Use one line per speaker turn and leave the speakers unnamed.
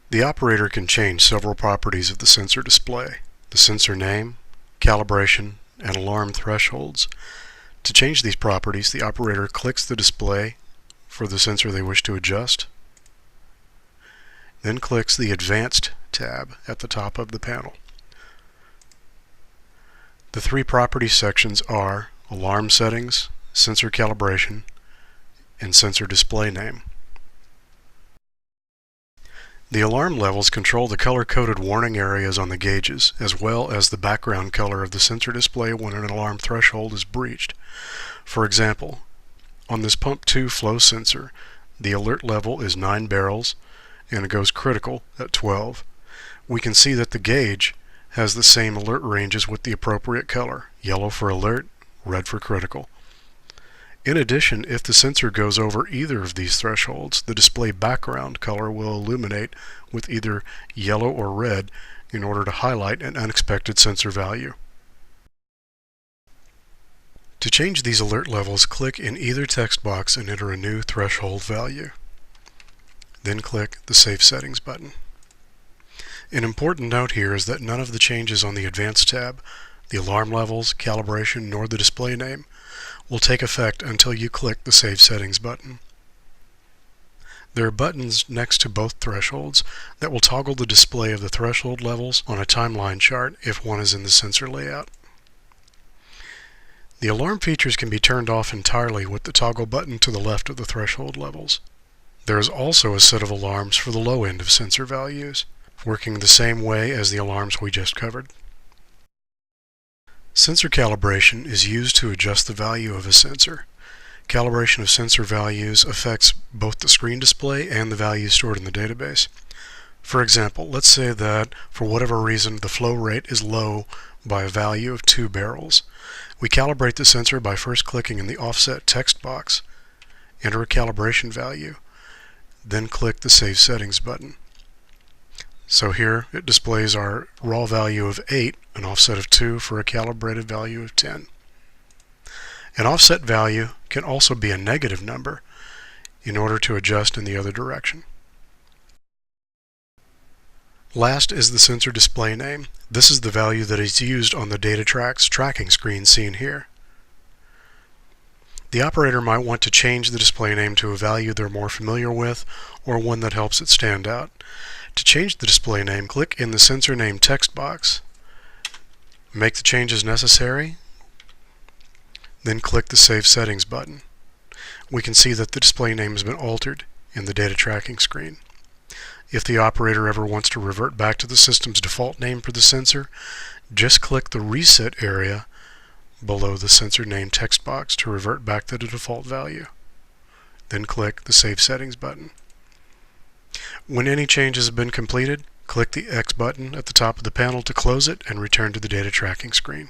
The operator can change several properties of the sensor display: the sensor name, calibration, and alarm thresholds. To change these properties, the operator clicks the display for the sensor they wish to adjust, then clicks the Advanced tab at the top of the panel. The three property sections are Alarm Settings, Sensor Calibration, and Sensor Display Name. The alarm levels control the color-coded warning areas on the gauges, as well as the background color of the sensor display when an alarm threshold is breached. For example, on this Pump 2 flow sensor, the alert level is 9 barrels, and it goes critical at 12. We can see that the gauge has the same alert ranges with the appropriate color: yellow for alert, red for critical. In addition, if the sensor goes over either of these thresholds, the display background color will illuminate with either yellow or red in order to highlight an unexpected sensor value. To change these alert levels, click in either text box and enter a new threshold value. Then click the Save Settings button. An important note here is that none of the changes on the Advanced tab, the alarm levels, calibration, nor the display name, will take effect until you click the Save Settings button. There are buttons next to both thresholds that will toggle the display of the threshold levels on a timeline chart if one is in the sensor layout. The alarm features can be turned off entirely with the toggle button to the left of the threshold levels. There is also a set of alarms for the low end of sensor values, working the same way as the alarms we just covered. Sensor calibration is used to adjust the value of a sensor. Calibration of sensor values affects both the screen display and the values stored in the database. For example, let's say that for whatever reason the flow rate is low by a value of 2 barrels. We calibrate the sensor by first clicking in the Offset text box, enter a calibration value, then click the Save Settings button. So here it displays our raw value of 8, an offset of 2 for a calibrated value of 10. An offset value can also be a negative number in order to adjust in the other direction. Last is the sensor display name. This is the value that is used on the DataTRACS tracking screen seen here. The operator might want to change the display name to a value they're more familiar with, or one that helps it stand out. To change the display name, click in the Sensor Name text box, make the changes necessary, then click the Save Settings button. We can see that the display name has been altered in the data tracking screen. If the operator ever wants to revert back to the system's default name for the sensor, just click the Reset area below the Sensor Name text box to revert back to the default value. Then click the Save Settings button. When any changes have been completed, click the X button at the top of the panel to close it and return to the data tracking screen.